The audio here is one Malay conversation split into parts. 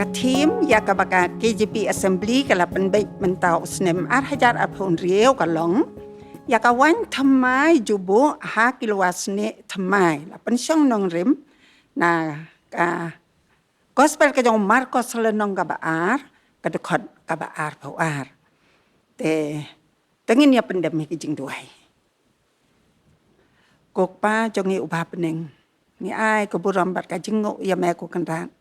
team ya ka baka KJP Assembly kala penbaik mentau snem hajar apun riau kalong ya ka waiñ thymmai jubo ha kilowas ne thymmai la pensyong nong rim na ka gospel ka jong Markos le nong ka baar ka dekot ka baar pawar te tengin ya pendem ki jing duai kok pa jongi ubah peneng ni ai ko buram bat ka jingo ya me ko kanran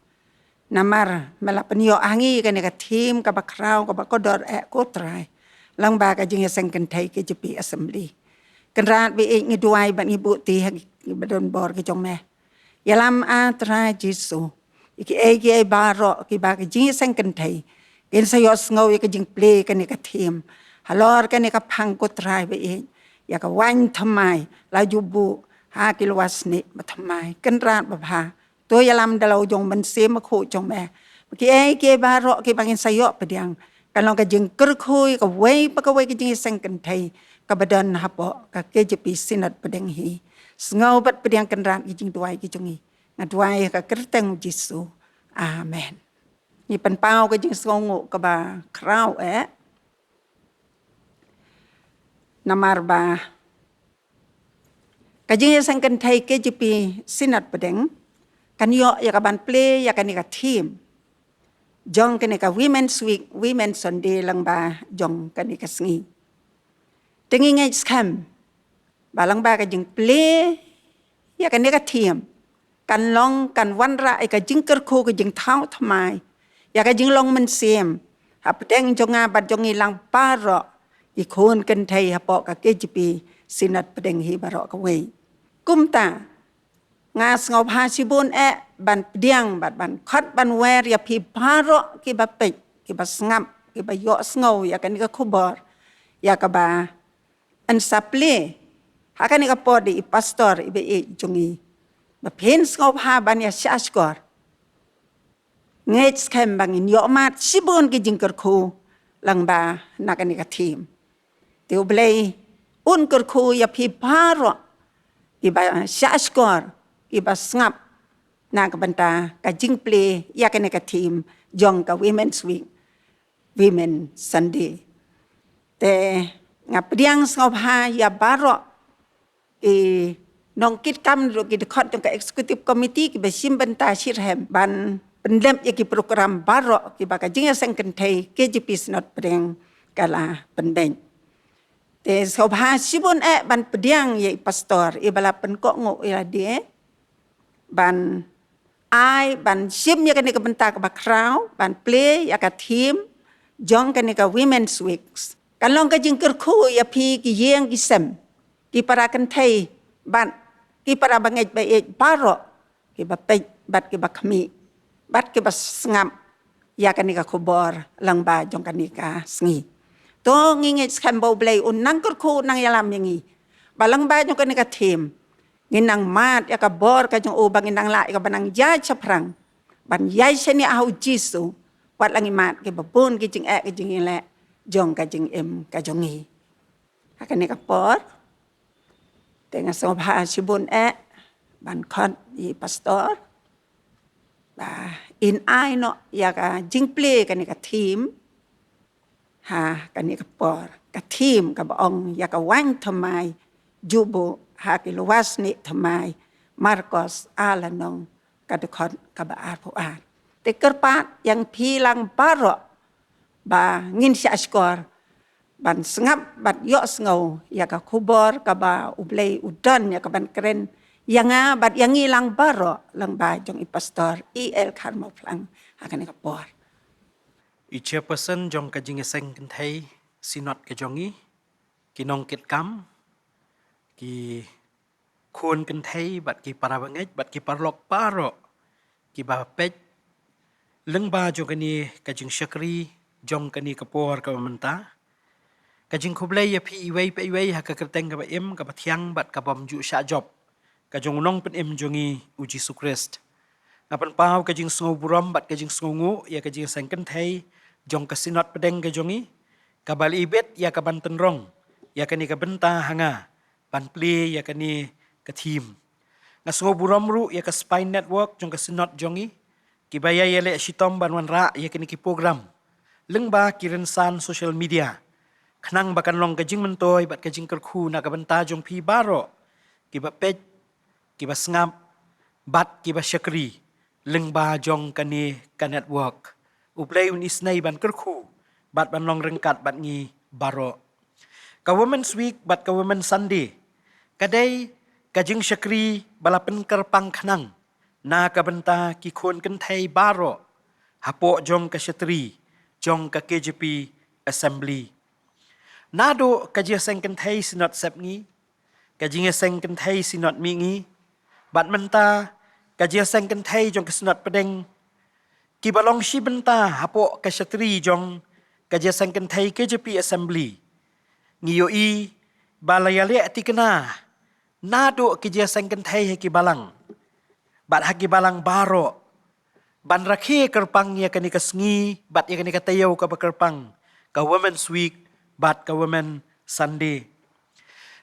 namar mela penyo angi ka ne ka team ka bakrau ka bakodor ko trai lang ba ka Jingiaseng Kynthei KJP Assembly kanran bi ngi duai ban ibu ti badon bor ki jong me yalam a trai Jisu iki baro ki ba ka Jingiaseng Kynthei ken sayos ngau ka JINGPLIE ka ne ka team halor ka ne ka phang ko trai bi ya ka waiñ thymmai la jubu ha kilowas ni thymmai kanran ba pha to yalam dalau jong men sem khu jong me ki baro ki bangin sayo pediang kalong ka jing kyrkhui ka wei pa ka wei ki Jingiaseng Kynthei ka badan hapo ka KJP Synod Pdeng hi ngau bat pediang kanran ki jing duai ki jongi ngadwai ka kerteng Jisu amen ni pen pau ka jing songo ka ba krau namar ba ka Jingiaseng Kynthei KJP Synod Pdeng kan yo ya ka ban play ya kan ka team jong kan ka women's week women's Sunday lang ba jong kan ka sngi tengi ngai scam balang ba ka jing play ya kan ka team kan long kan wan ra ka jing kyrkhu ka jing thau thymmai ya ka jing long men sem ha pdeng jonga bat jongi lang paro i khon Kynthei ha po ka KJP Synod Pdeng hi baro ka wei kumta ngas ngau ha sibun ban pdiang bat ban khat ban wer ya pi paro ki ba pe ki ba ngam ki ba yo ngau ya kan ka khubor ya ka ba an saple ha kan ka podi pastor ibe jongi ba pen ngau ha ban ya shaskor ngets kem bangin yo mat sibun ki jingkyrkhu lang ba na kan ka team teu Blei Un kyrkhu ya pi paro ki ba shaskor iba ngap na ka bynta ka JINGPLIE ya ka ne ka team jong ka women's week women Sunday te ngap diang ngop ha ya baro nong kit kam ro ki dekot jong ka executive committee ki besim bynta shirhem ban pendem ya ki program baro ki ba ka Jingiaseng Kynthei KJP Synod Pdeng kala pendeng te ngop ha sibun ban pediang ye pastor ibala penkok ngo ya die ban ai ban sim ya kan ka benta ka bakrau ban play ya ka team jong kan ka women's weeks kalong ka jing kyrkhu ya pi ki yeng ki sem ki para Kynthei ban ki para bangej ba baro ki ba pe bat ki ba khmi bat ki ba ngam ya kan ka khobor lang ba jong kan ka sngi to ngi skambo Blei Un nang kyrkhu nang yalam yangi balang ba jong kan ka team nginang mat ya ka bor ka jong ubang inang la ka banang jai chaprang ban yai seni au Jisu wat langi mat ke babun ki jing ki jing le jong ka jing ka jongi akan ka por tenga sobha sibun ban khot i pastor ba in ai no ya ka JINGPLIE kan ka team ha kan ka por ka team ka baong ya ka waiñ thymmai jubo ha kilowas ni thymmai Markos alanong kadekot kabaar puan te kerpat yang pilang baro ba ngin si askor ban sengap bat yo ngau ya ka khubor ka ba Blei udan ya ka ban keren yang bat yang ilang baro lang ba jong i pastor Rev.E.L Kharmawphlang akan ka por i Chairperson jong ka Jingiaseng Kynthei Synod ka jongi kinong kit kam ki khun Kynthei bat ki para bangej bat ki parlok paro ki ba pej leng ba jo kani ka jing syakri jong kani kapor ka menta ka jing khoblei ya phi iwei pe iwei ha ka kerteng ka ba em ka ba thiang bat ka bom ju sha job ka jong nong pen em jongi U Jisu Khrist apan pau ka jing sngo buram bat ka jing sngo ya ka Jingiaseng Kynthei jong ka Synod Pdeng ka jongi ka bal ibet ya ka ban tenrong ya kani ka benta hanga ban play ya kani ka team na sngo buram ru ya ka spine network jong ka Synod jongi Kibaya yale shitom banwan ra ya kini ki program. Lengba kirensan social media. Khnang bakan long kajing mentoy bat kajing kerku na kabenta jong pi baro. Kiba pej, kiba sngap, bat kiba syakri. Lengba jong kani ka network. Blei Un isnei ban kerku. Bat ban long rengkat bat ngi baro. Ka Women's Week bat ka Women's Sunday. Kadai kajing syakri balapen kyrpang khnang. Na kabenta ki khon Kynthei baro. Hapo jong ka syatri. Jong ka KJP Assembly. Nado Jingiaseng Kynthei Synod sepngi. Jingiaseng Kynthei Synod mingi. Bat menta Jingiaseng Kynthei jong ka Synod Pdeng. Kibalong si benta hapo ka syatri jong Jingiaseng Kynthei KJP Assembly. Ngiyoi balayale atikena. Nado Jingiaseng Kynthei heki balang. Bat haki balang baro. Ban rakhe kyrpang ya kani kasngi. Bat ya kani katayaw ka kyrpang. Ka Women's Week. Bat ka Women Sunday.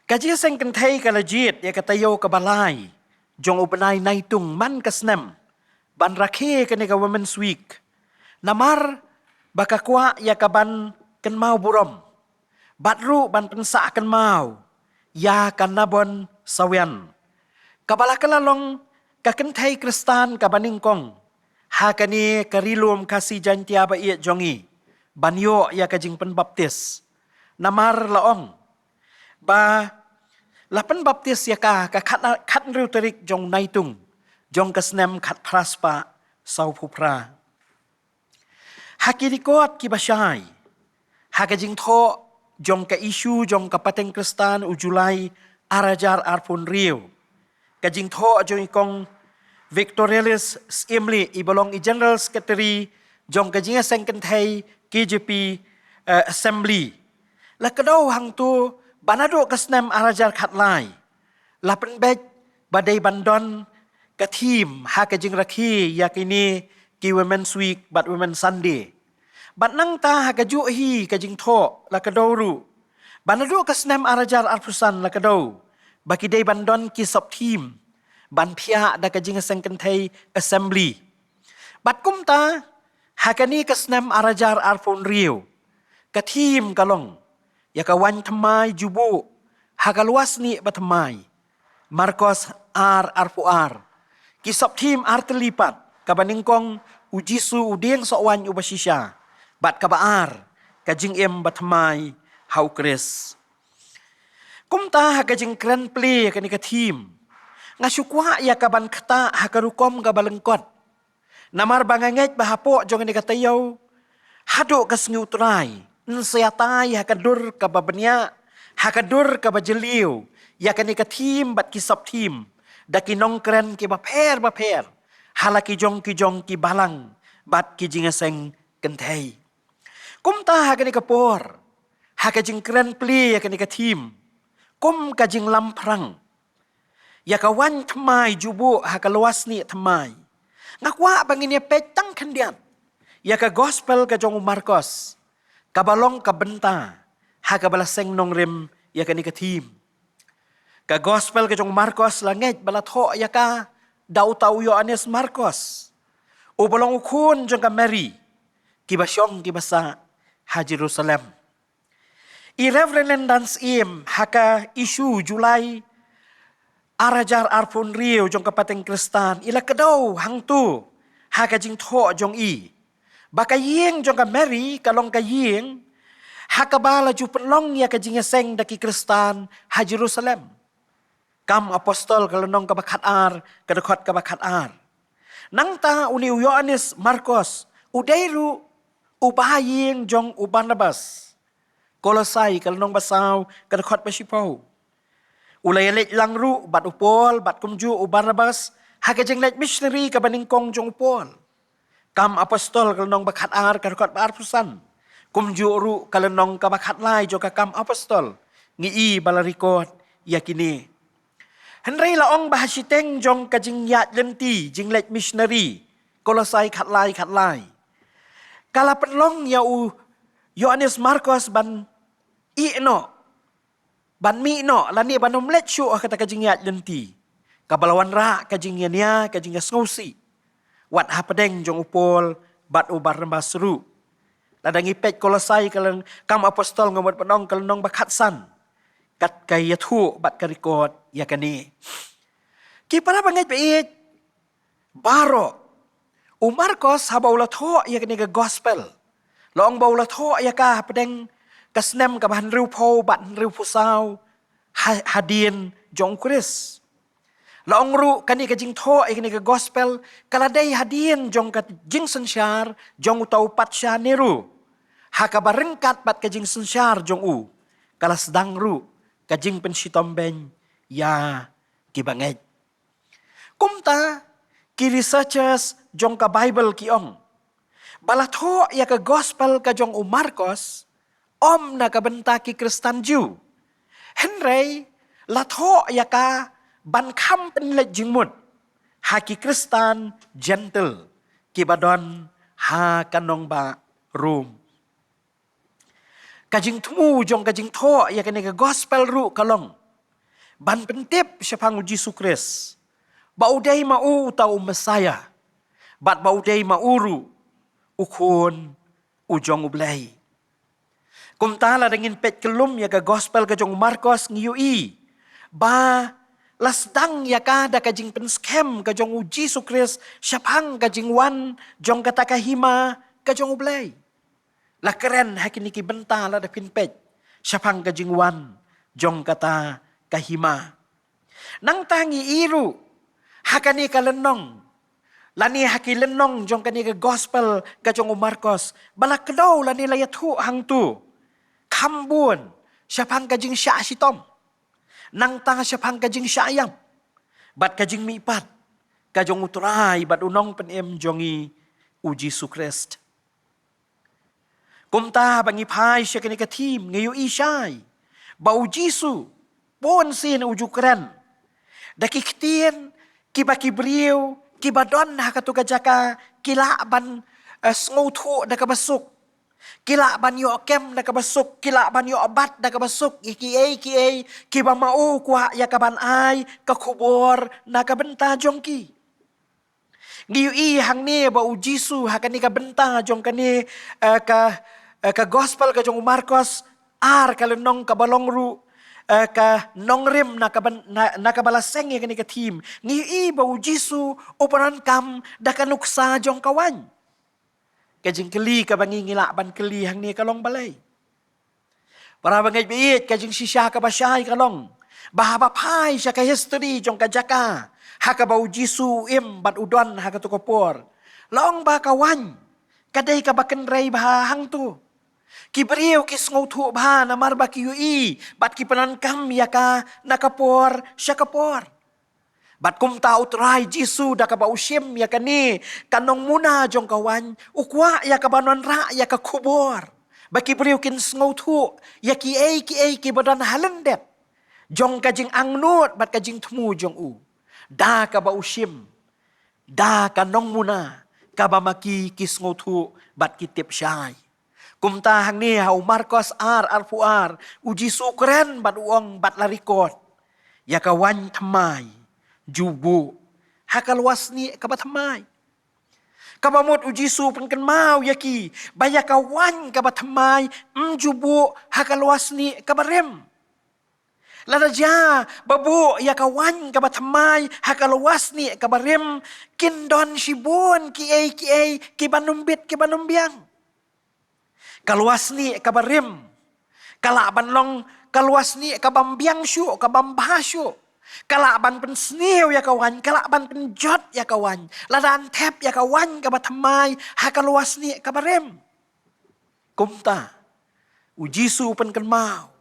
Jingiaseng Kynthei ka legit ya katayaw ka balay. Jong upanay naitung man kasnem. Ban rakhe kani ka Women's Week. Namar baka kwa ya ka ban kan mau burom. Batru ban pensa kan mau. Ya kan nabon sawian. Kabala kalalong ka Kynthei Kristan ka baningkong. Ha kani karilum kasi jantia ba iya jongi. Banyo ya ka jing penbaptis. Namar laong. Ba lapan baptis ya ka khat riu terik jong naitung. Jong kasnem khat praspa sau pupra. Hakirikot ki basyai. Haka jing tho jong ka isu jong ka pateng Kristan u Julai arajar arpun riu. Ka jing tho jong ikong Victorialis Assembly ibalong i General Secretary jong ka Jingiaseng Kynthei KJP Assembly. Lakadaw hang tu banado kasnem arajar khatlai. Lapen bej badai bandon ka team ha ka jing rakhi yakini ki Women's Week bat Women's Sunday. Bat nang ta ha ka ju hi ka jing tho lakadaw ru. Banado kasnem arajar arpusan lakadaw. Baki dai bandon ki sop team. Ban pia da ka Jingiaseng Kynthei Assembly. Bat kumta hakani kasnem arajar arpun riu. Ka team kalong. Ya ka waiñ thymmai jubu. Hakaluas ni bathymmai. Markos arpu. Ki sop team terlipat. Ka baningkong u Jisu U diengsohwaiñ u bashisha. Bat kaba ka jingim bathymmai U Khrist. Kumta haka JINGPLIE kani ka team. Ngasukwa ya kaban kata hakarukom ka balengkot. Namar banganget bahapo jong ni katayaw. Hado kasngiutray. Nsiatay hakadur ka babanya. Hakadur ka bajeliw. Ya kani ka team bat kisop team. Daki NONGKREN ki baper. Halaki jong ki balang. Bat ki Jingiaseng Kynthei. Kumta hakani ka por. Haka JINGPLIE kani ka team. Kum ka jinglamphrang. Ya ka waiñ thymmai jubu hakaluas ni thymmai. Ngakwa bangin ya petang kandian. Ya ka gospel ka jong Markos. Kabalong ka bynta. Hakabalaseng nongrim ya ka ni ka team. Ka gospel ka jong Markos langit balatho ya ka daw yo anes Markos. Ubalong ukun jong ka Mary. Kibasyong kibasa ha Jerusalem. I Rev.E.L dance im haka isu Julai arajar arpun riu jong kapateng Kristan ila kadaw hang tu haka jing tho jong i. Baka yeng jong ka Mary kalong ka yeng haka bala ju penlong ya ka Jingiaseng daki Kristan ha Jerusalem. Kam apostol kalonong kabakat kadakot kabakat Nang ta uni Yohanes Markos udairu ubahayeng jong Barnabas. Kolosai kalonong basaw kadakot pasipaw. Ulayalit lang ru bat upol bat kumju Barnabas haka jenglet missionary ka baningkong jong upol. Kam apostol kalonong bakat kadakot baarpusan. Kumju ru kalonong kabakat lai jong kam apostol. Ngi balarikot yakini. Henry laong bahasiteng jong ka jingyat lenti jinglet missionary. Kolosai khatlai. Kala penlong ya u Yohanes Markos ban ban mi no lani banom let syu kata ka jingyat lenti. Kabalawan ra ka jingyania ka jingya sngosi. wat ha Pdeng jong upol bat ubar rembasru. Ladangi pet Kolosai kalang kam apostol ngamot penong kalnong bakhatsan. Kat kay yathu bat karikot yakani. Ki para banget bait baro. Markos habaula tho yakani ga gospel. Long baula tho yaka Pdeng kasnem ka ban riu pho bat riu pusau hadien jong Khrist. Long ru kani ka jing tho yakani ga gospel kaladai hadien jong ka jing sensyar jong utau patsya neru. Haka barengkat bat ka jing sensyar jong u. Kala sedang ru ka jing pensitomben ya kibanget. Kumta ki researchers jong ka Bible ki ong. Balatho ya ka gospel ka jong Markos om na ka benta ki Kristan Jew. Henry latho ya ka ban kham pen le jingmut ha ki Kristan gentle ki badon ha kanong ba room. Kajing tumu jong kajing tho ya ka ni ka gospel ru kalong. Ban pentip syapang Jisu U Khrist. Baudai mau tau Messiah. Bat baudai mauru ukun ujong Blei. Kumtala dengan pet kelum ya ka gospel ka jong Markos ngiyui. Ba lasdang ya ka da ka jing penskem ka jong Jisu U Khrist syapang ka jing wan jong kata kahima ka jong Blei. La keren hakini ki benta la da pin pet syapang ka jing wan jong kata kahima. Nang tangi iru hakani ka lenong. Lani haki lenong jong kani ka gospel ka jong Markos. Balakdaw lani layathu hang tu. Kambun syapang ka jing sya sitom. Nang tang syapang ka jing syayam. Bat ka jing mipat. Ka jong uturai bat unong penem jongi u Jisu Khrist. Kumta bangi pai sya kani ka tim ngayu isyai. Ba u Jisu pon sin u jukren. Daki ktien kiba kibriu kibadon hakatu kajaka kila ban sngouthu da kabasuk kila ban yo kem da kabasuk kila ban yo abat da kabasuk iki kiba mau kwa ya kaban ai ka khubor na kabenta jongki ngiu i hang ne ba u Jisu hakani ka benta jong kani ka gospel ka jong Markos ar kalenong kabalong ru ka nongrem na kabalaseng ya kani ka team ni iba u Jisu operan kam da kanuksa jong kawan ka jingkeli ka bangi ngila ban keli hang ni kalong balay para bangai biit ka jing sisya ka basyay kalong bahaba pai sya ka history jong ka jaka haka ba u Jisu im bat udon haka to kopor long ba kawan kadai ka baken ray bah hang tu Kibriu kis ngautu bah na marba ki ui bat ki penankam ya ka nakapor syakapor bat kum tau trai Jisu da ka ba usim ya ka ni kanong muna jong kawan ukwa ya ka banon ra ya ka kubor ba kibriu kin ngautu ya ki badan halendet jong ka jing angnut bat ka jing temu jong u da ka ba usim da kanong muna ka ba maki kis ngautu bat ki tip syai kumta hang ni hau Markos ar u Jisu keren bat uong bat larikot ya kawan thymmai jubu hakal wasni ka bathymmai kabamot u Jisu penken mau yaki baya kawan ka bathymmai jubu hakal wasni ka barem ladaja babu ya kawan ka bathymmai hakal wasni ka barem kindon shibon ki banumbit ki banumbiang kaluas ni kabarim kalaban long kaluas ni kabambiang syu kabambah syu kalaban pen snieh ya kawan kalaban pen jot ya kawan ladan tep ya kawan kabathymmai ha kaluas ni kabarim kumta u Jisu pen kenmau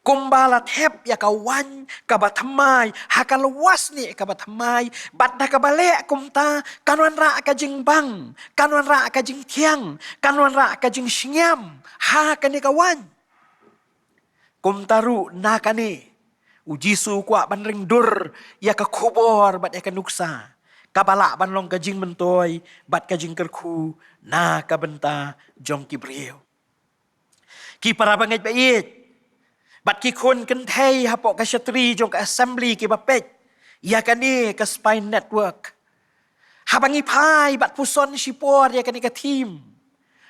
kumbala tep ya kawan kabathymmai ha kaluas ni kabathymmai bat da kabale kumta kanwan ra ka jing bang kanwan ra ka jing tiang kanwan ra ka jing singam ha kani kawan kumtaru na kani u Jisu kwa ban ring dur ya ka khubor bat ya ka nuksa kabala ban long ka jing mentoy bat ka jing kerku na ka benta jong kibriu ki para bangai bait bat ki kun Kynthei hapok ka syatri jong ka assembly ki bapet ya kani ka spine network Habangi pai bat puson sipor ya kani ka team.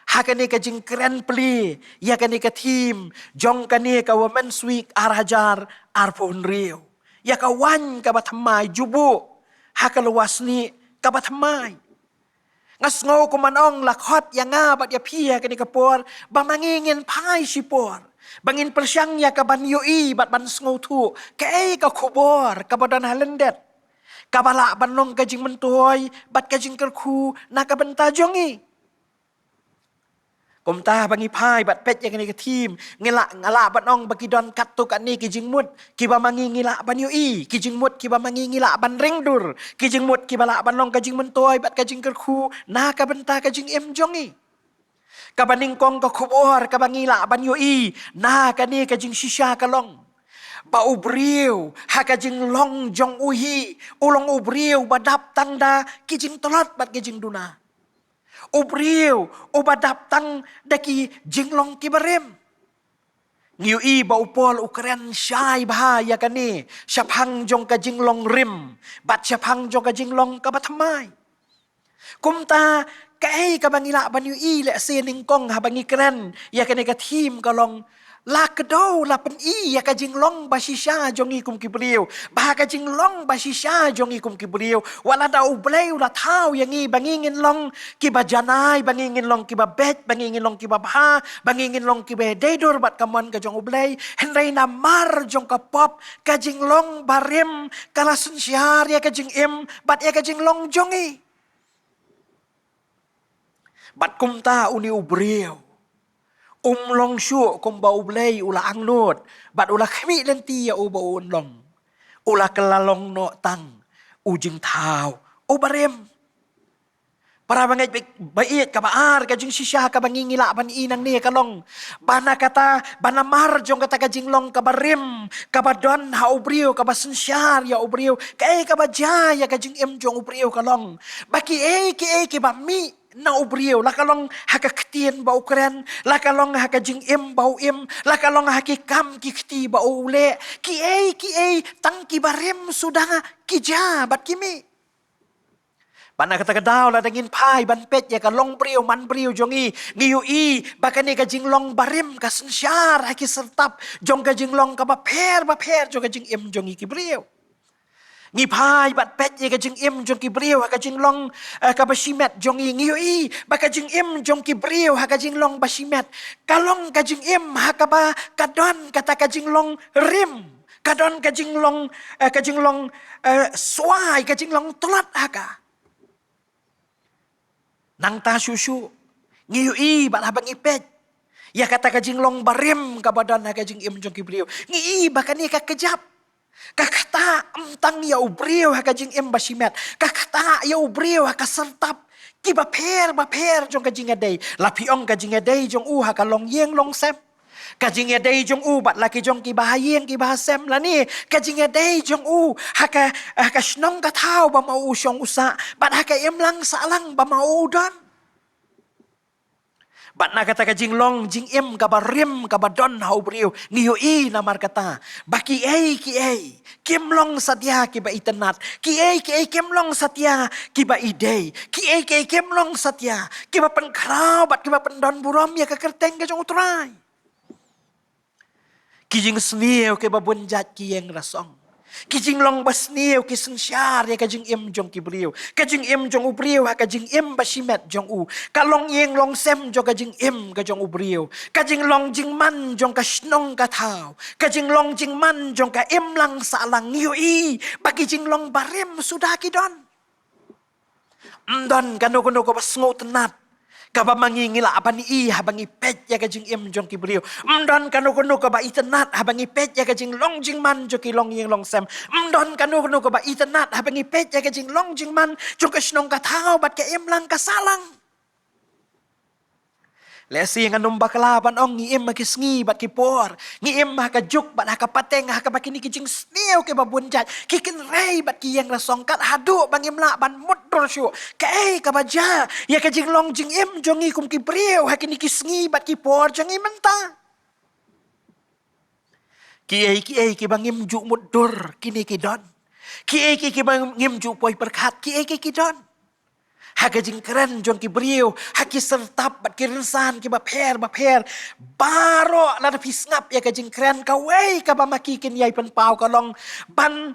Hakani ka jingkren plie ya kani ka team. Jong kani ka Women's Week arhajar arpun rio. Ya ka waiñ ka bathymmai jubu. Hakaluwas ni ka bathymmai. Ngas ngau ko manong lakhot ya nga bat ya pia kani ka por. Bamangingin pai sipor. Bangin persyang ya ka ban yoi bat ban ngau tu. Ka kubor ka badan halendet. Kabala banong kajing mentoy, bat kajing kerku, na kabenta jongi. Komta bangi pai bat pet yang ni ke team, ngala banong bagi don katu kat ni kijing mut, kiba mangi ngila ban yoi, kijing mut kiba mangi ngila ban ringdur, kijing mut kibala banong kajing mentoy, bat kajing kerku, na kabenta kajing jongi. Kabaning kong ka kubor, kabangila ban yoi, na kani kajing shisha kalong. Ba ubriu hakajing long jong uhi ulong ubriu badap tangda kijing tolat bat kijing duna ubriu ubadap tang daki jinglong kibarem ngiu i ba upol ukren syai bahaya kani syapang jong ka jinglong rim bat syapang jong ka jinglong ka bathymmai kumta kai ka bangila banyu i le sening kong habangi kren ya kani ka team kalong la kedau la pen i ya ka jinglong bashisha jongi kum kibriu bah ka jinglong bashisha jongi kum kibriu wala da Blei Un la thau yang i bangingin long ki bajanai bangingin long ki babet bangingin long ki babha bangingin long ki be dedur bat kamon ka jong Blei henrai na mar jong ka pop ka jinglong barim kala sunsiar ya ka jingim bat ya ka jinglong jongi bat kumta uni ubriu long syu kum bau Blei ula angnut bat ula khmi lenti ya u bau long ula kelalong no tang ujing thau u barem para bangai bait ka baar ka jing shisha ka bangingila ban inang ni kalong bana kata bana mar jong kata ka jinglong ka barem ka badon ha ubriu ka basunsyar ya ubriu ka baja ya ka jing jong ubriu kalong baki ki ba mi na ubriu la kalong haka ktien bau kren la kalong haka jing bau la kalong haki kam ki kti bau le ki tang ki barem sudah ki ja bat kimi bana kata kadau la dangin pai ban pet ya kalong briu man briu jongi ngiu i bakani ka jinglong barem ka sensyar haki sertap jong ka jinglong ka ba per jong ka jing jongi ki briu ngi pai bat pet ye ka jing jong ki briu ha ka jinglong ka bashimet jongi ngiu i ba ka jing jong ki briu ha ka jinglong bashimet kalong ka jing ha ka ba kadon kata ka jinglong rim kadon ka jinglong swai ka jinglong tolat ha ka nang ta susu ngiu i bat habang ipet ya kata ka jinglong barim ka badan ha ka jing jong ki briu ngi i ba ka ni ka kejap kakata amtang ya ubriu haka jing bashimet kakata ya ubriu haka sertap ki ba per jong ka jing adai la piong ka jing adai jong u haka long yeng long sem ka jing adai jong u bat laki jong ki ba yeng ki ba sem la ni ka jing adai jong u haka snong ka thau ba mau syong usa bat haka lang salang ba mau don bat na kata ka jinglong jing ka barim ka badon hau briu ngiu i namar kata baki ki kimlong satya ki ba itenat ki kimlong satya ki ba idei ki kimlong satya ki ba pynkhreh bat ki ba pendon burom ya ka kerteng ka jong utrai ki jing snieh ki ba bunjat ki yang rasong ki jinglong basnieh ki sensyar ya ka jing jong ki briu ka jing jong ubriu ha ka jing bashimet jong u kalong yeng long sem jong ka jing ka jong ubriu ka jing long jing man jong ka snong ka thau ka jing long jing man jong ka lang salang ngiu i baki jing long barem sudah ki don kano ko basngo tenat kaba mangingila abani i habangi pet ya ka jing jong ki briu mdon kano ka ba itenat habangi pet ya ka jing long jing man jo ki long yeng long sem mdon kano ka ba itenat habangi pet ya ka jing long jing man jo ka snong ka thau bat ka lang ka salang lesi nganum bakla ban ong ngi makis ngi bat ki por ngi ka juk bat ka pateng ka bakini ki jing snieh ke babunjat ki kynthei bat ki yang rasong kat hadu bang la ban mudur syu ka baja ya ka jing long jing jongi kum ki briu hakini ki sngi bat ki por jongi menta ki bangim juk mudur kini ki don ki bangim juk poi perkhat ki don Haka jingkren jong ki beriu, haki sertap bat ki rinsan ki baper. Baro la pi ngap ya ka jingkren ka wei ka ba maki kin yai pen pau ka long ban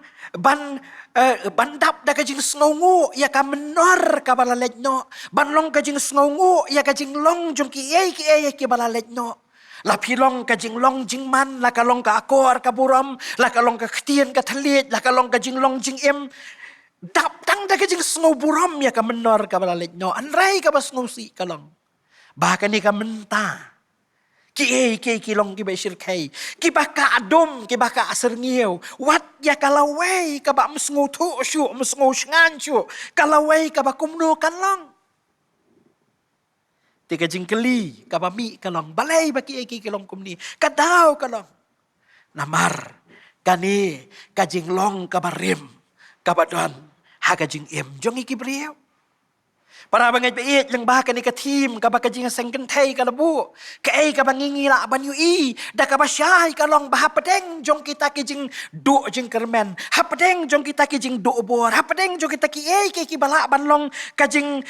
dap da ka jing sngongu ya ka menor ka bala lejno. Ban long ka jing sngongu ya ka jing long jong ki ki bala lejno. La pilong ka jing long jing man, la ka long ka akor ka buram, la ka long ka ktien ka thalit, la ka long ka jing long jing im. Dap tang da ka jing sngo buram ya ka menor ka bala lejno. Anrai ka ba sngo si ka long. Bahkan ni ka menta. Ki long ki ba shir kai. Ki ba ka adom, ki ba ka asar ngiu. Wat ya ka lawai ka ba msngo tu syu, msngo shngan syu. Ka lawai ka ba kumno kan long. Tiga JINGPLIE ka ba mi ka long. Balai ba ki long kumni. Kadau ka long. Namar kani ka jing long ka ba rim. Ka ba don. Haka jing im jong iki beriu. Para bangai beit lang bahkan ni ka team ka ba ka Jingiaseng Kynthei ka labu. Ka ka bangingi la ban ui da ka ba syai ka long bah Pdeng jong kita ki jing du jing kermen. Ha Pdeng jong kita ki jing du bor. Ha Pdeng jong kita ki ki bala ban long ka jing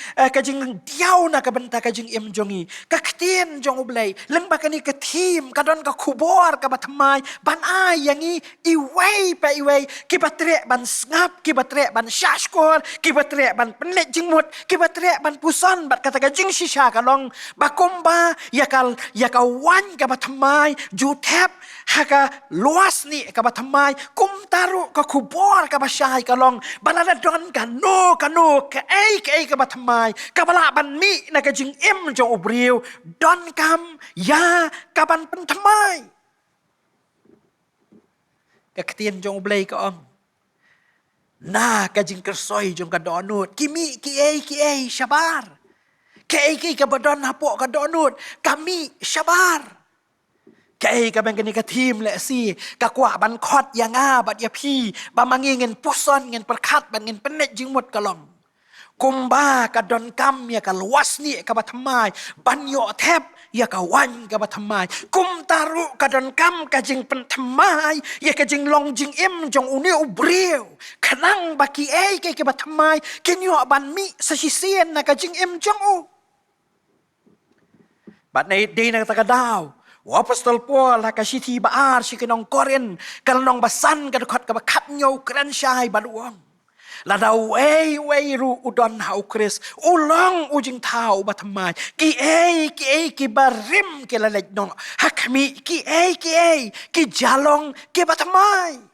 diau na ka benta ka jing im jongi. Ka ktien jong Blei lang bahkan ni ka team ka don ka kubor ka bathymmai ban ai yang iwei pa iwei ki batre ban ngap ki batre ban syashkor ki batre ban penlet jingmut ki batre ban pusan bat kata ka jing shisha ka long bakumba yakal waiñ ka bathymmai ju thep haka luas ni ka bathymmai kum taru ka kubor ka basyai ka long balada don ka no ka ka bathymmai ka bala ban mi na ka jing im jo ubriu don kam ya ka ban penthymmai ka ktien jong Blei ka ong. Na ka jing kersoi jong ka donut. Kimi ki syabar. Ki ka badon hapo ka donut. Kami syabar. Ka bang ka team le si. Ka kwa ban khot yang bat ya pi. Ba mangi ngin puson ngin perkat ban ngin penet jing mut kalong. Kumba ka don kam ya ka luas ni ka bathymmai. Ban yo thep ya ka waiñ ka bathymmai. Kum taru ka don kam ka jing penthymmai ya ka jing long jing im jong uni ubriu. Kanang baki ka bathymmai kinyo ban mi sa sisien na ka jing im jong u. Bat na day na takadaw. Apostol Paul ha ka siti baar si NONGKREN kalnong basan ka dukot ka bakat nyo kren syai baluang. Lada wei ru udon ha U Khrist ulong ujing tau bathymmai ki barim ki lalejno hakmi ki jalong ki bathymmai.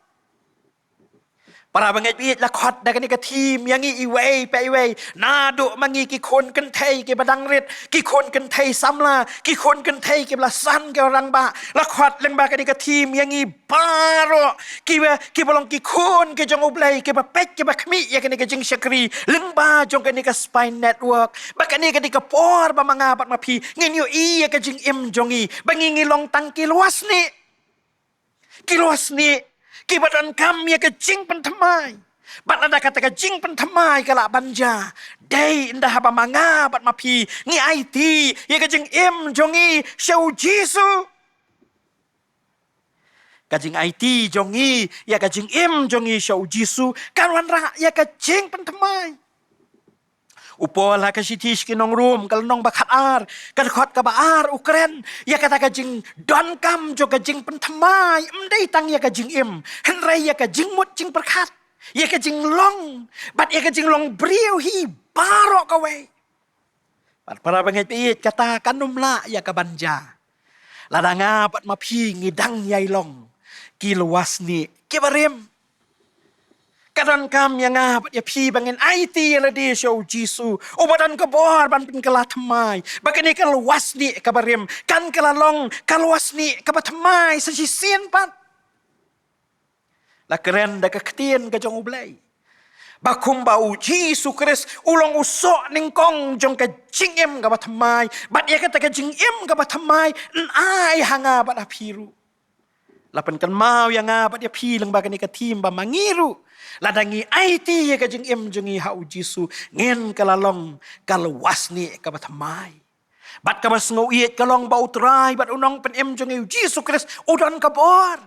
Para bangai bit la khot da ka ni ka team yang iwei pe iwei na du mangi ki khon Kynthei ki badang rit ki khon Kynthei samla ki khon Kynthei ki blasan ki orang ba la khot leng ba ka ni ka team yang baro ki bolong ki khon ki jong Blei ki ba pek ki ba khmi ya ka ni ka jing syakri leng ba jong ka ni ka spine network ba ka ni ka por ba manga bat ma phi ngin yo ya ka jing im jongi bangi long tang ki luas ni ki badan kam ya ka jing penthymmai. Bat ada kata ka jing penthymmai kala banja. Day indah haba manga bat mapi ngi IT ya ka jing im jongi show Jisu. Ka jing IT jongi ya ka jing im jongi show Jisu kawan ra ya ka jing penthymmai. Upol ha ka sitish ki nong room kal nong bakat ar ka khot ka baar Ukren ya kata ka jing don kam jo ka jing penthymmai mdei tang ya ka jing im henrai ya ka jing mut jing perkat ya ka jing long bat ya ka jing long briu hi baro ka we bat para bangai piit kata kanum la ya ka banja ladanga bat ma phi ngidang yai long ki luas ni ki barim. Kadang kam yang ya pi bangin IT la di show Jisu. Obadan ke bor ban pin kala thymmai. Bagani ka luas ni ka barim. Kan kala long ka luas ni ka bathymmai sa sisien pat. La keren da ka ktien ka jong Blei. Bakum bau Jisu Khrist ulong usok ning kong jong ka jingim ka bathymmai. Bat ya kata ka jingim ka bathymmai ai hanga bat apiru. Lapan kan mau yang bat ya pi lang bagani ka team ba mangiru. Ladangi IT ya ka jing im jongi ha U Jisu ngen kalalong kaluas ni ka bathymmai. Bat ka basngo iet kalong bau trai bat unong pen im jongi Jisu Khrist udon ka bor.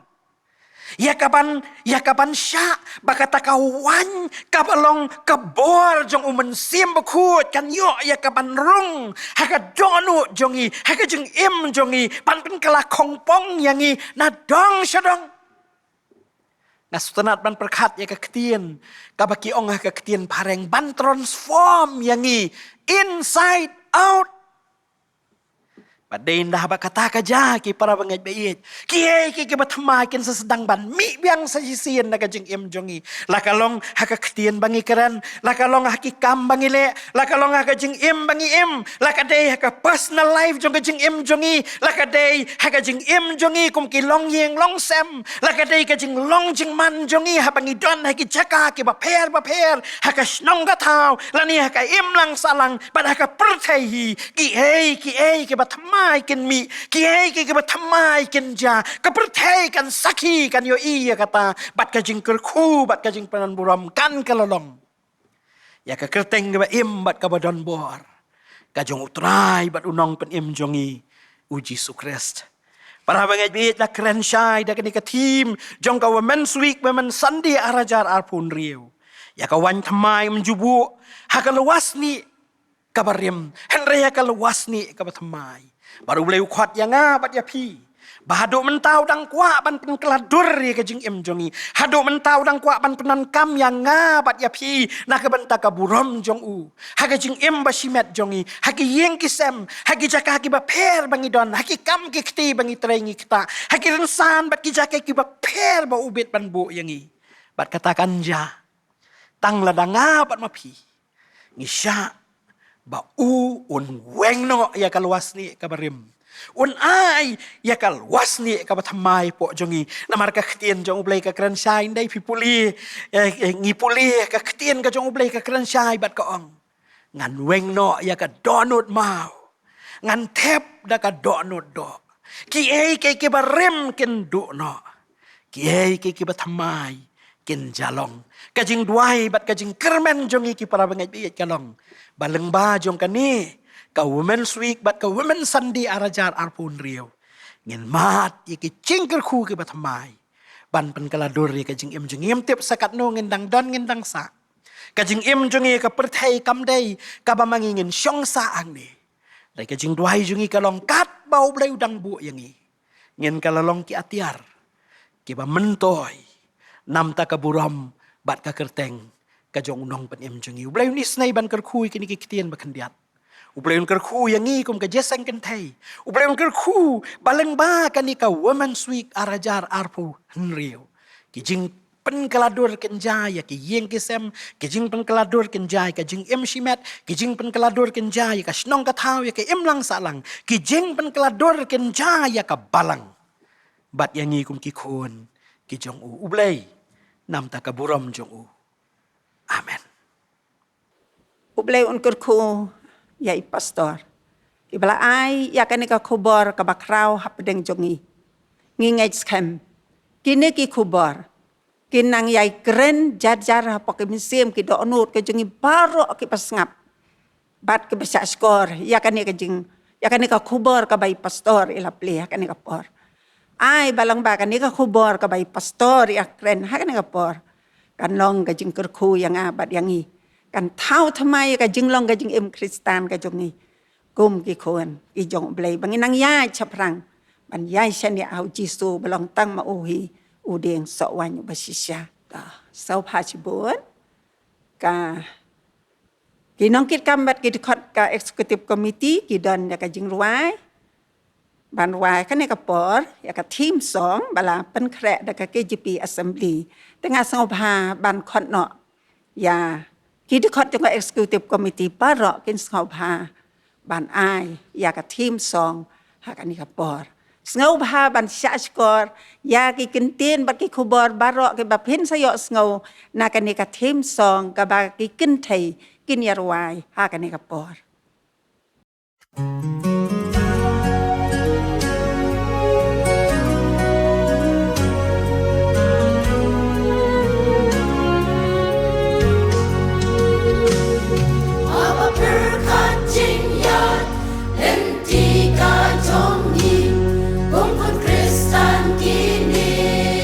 Ya kaban syak bakata kawan kabalong kabor jong umen sim bakut kan yo ya kaban rung haka donu jongi haka jeng im jongi pan kala kongpong yangi na dong syadong nasutanat ban perkat ya ketien kabaki ong haka ketien pareng ban transform yangi inside out. Padain dah bakata kaja ki para bangai bait. Ki bathymmai kin sesedang ban mi biang sajisian naga jingim jongi. Lakalong haka ketien bangi keren, lakalong haki kam bangi le, lakalong haka jingim bangi im, lakadei haka personal life jong jingim jongi, lakadei haka jingim jongi kum ki long yeng long sem, lakadei ka jing long jingman jongi ha bangi don haki jaka ki baper haka snong gatau, lani haka im lang salang pada haka perthai ki bathymmai kin mi ki bathymmai kin ja ka perthai kan sakhi kan yo iya kata bat ka jing kerku bat ka jing panan buram kan kalolong ya ka kerteng ba im bat ka badon bor ka jong utrai bat unong pen im jongi u Jisu U Khrist para bangai bit la keren syai da ka team jong ka women's week women Sunday arajar arpun riu ya ka wan thymmai menjubu haka luas ni kabarim henry haka luas ni ka bathymmai baru Blei kuat yang bat ya pi bahado mentau dang kwa ban pen keladur ya ke jingim jongi hado mentau dang kwa ban penan kam yang bat ya pi na ke benta ka burom jong u hage jingim bashimet jongi hage yeng kisem hage jaka hage baper bangi don hage kam ki kti bangi trengi kita hage rensan bat ki jaka ki baper ba ubit ban bu yangi bat katakan ja tang ladang bat mapi ngisya ba un waiñ no ya kalwas ni kabarim un ai ya kalwas ni ka bathymmai po jongi namar ka ktien jong Blei ka kran sai dai pipuli ngipuli ka ktien ka jong Blei ka kran sai bat ka ong ngan waiñ no ya ka donut mau ngan tep da ka donut do ki ke barim kin du no ki ke bathymmai kin jalong kajing duai bat kajing kermen jongi ki para bangai biat kalong baleng ba jong kani ka women's week bat ka women Sunday arajar arpun riu ngin mat ki cingker khu ki bathymmai ban pen kaladur ya kajing im jingim tip sakat no ngendang don ngendang sa kajing im jongi ka perthai kam dei ka ba mangingin syong sa ang ni dai kajing duai jongi kalong kat bau Blei udang bu yangi ngin kalalong ki atiar ki ba mentoi nam ta ka buram bat ka kerteng ka jong nong pen im jongi Blei Un isnai ban kerkhui kini ki ktien ba kendiat Blei Un kerkhu yangi kum Jingiaseng Kynthei Blei Un kerkhu baleng ba kani ka women's week arajar arpu henriu ki jing pen keladur kenjaya ki yeng kisem ki jing pen keladur kenjaya ka jing im shimet ki jing pen keladur kenjaya ka snong ka thau ya ki im lang salang ki jing pen keladur kenjaya ka balang bat yangi kum ki khon ki jong u Blei nam ta ka buram jong u amen Blei Un kerku ya pastor ibala ai ya kan ka khubor ka bakrau hapdeng jongi ngingai scam kini ki khubor kinang yai keren jar hapok misim ki do onut ke jongi baro ki pasngap bat ke basa skor ya kan ka jing ya kan ka khubor ka bai pastor ila ple ya kan ka por ai balang ba kan ka khubor ka bai pastor ya kren ha kan ka por kan long ka jing kerku yang abat yangi kan thau thymmai ka jing long ka jing im Kristan ka jongi kum ki khon i jong Blei bangi nang yai chaprang ban yai shani au Jisu belong tang ma uhi u diengsohwaiñ bashisha ta sau pha chibun ka ki nong kit kam bat ki khot ka executive committee ki don ya ka jing ruai ban ruai kan ka por ya ka team song bala pynkhreh da ka KJP Assembly tengah sau pha ban khot no ya ki khot jong ka executive committee parok kin sau pha ban ai ya ka team song ha kan ka por ngau pha ban sya skor ya ki kintin bat ki khubor barok ki baphin sayo ngau na kan ka team song ka ba ki Kynthei kin yarwai ha kan ka por Kini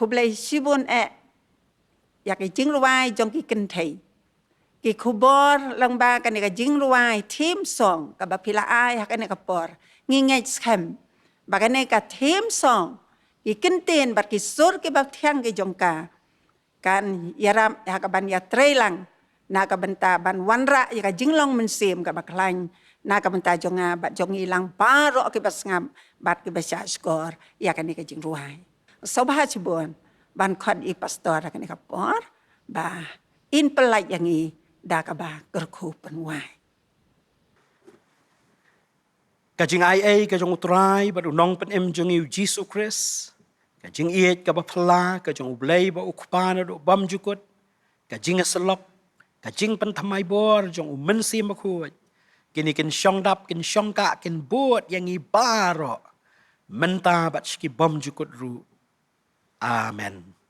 khu Blei Un ya cái JINGPLIE jong cái Kynthei cái khu bor lang ba cái này cái JINGPLIE Tynsong cái bà plie cái này cái bor nghe xem bà cái này cái Tynsong cái Kynthei bà cái sốt cái bà thiang cái jong cả kan yaram ya cái ban ya trailang na cái bynta ban wanra ya cái JINGLONG mình xem cái bà klein na cái bynta jong bà jong ilang paro cái bà ngam bat cái bà score ya cái này cái JINGPLIE sau ba bulan ban khot i pastor cái này cái bor bà in pelaj yang i da ka ba kerku penwai Ka jing ai ka jong utrai ba nong pen em jong Jisu U Khrist ka jing iet ka ba phla ka jong blei ba ukpa na do bam jukut ka jing aslok ka jing pen thymmai bor jong men sim ba khu kini kin shong dap kin shong ka kin buat yang i baro menta bat ski bam jukut ru amen.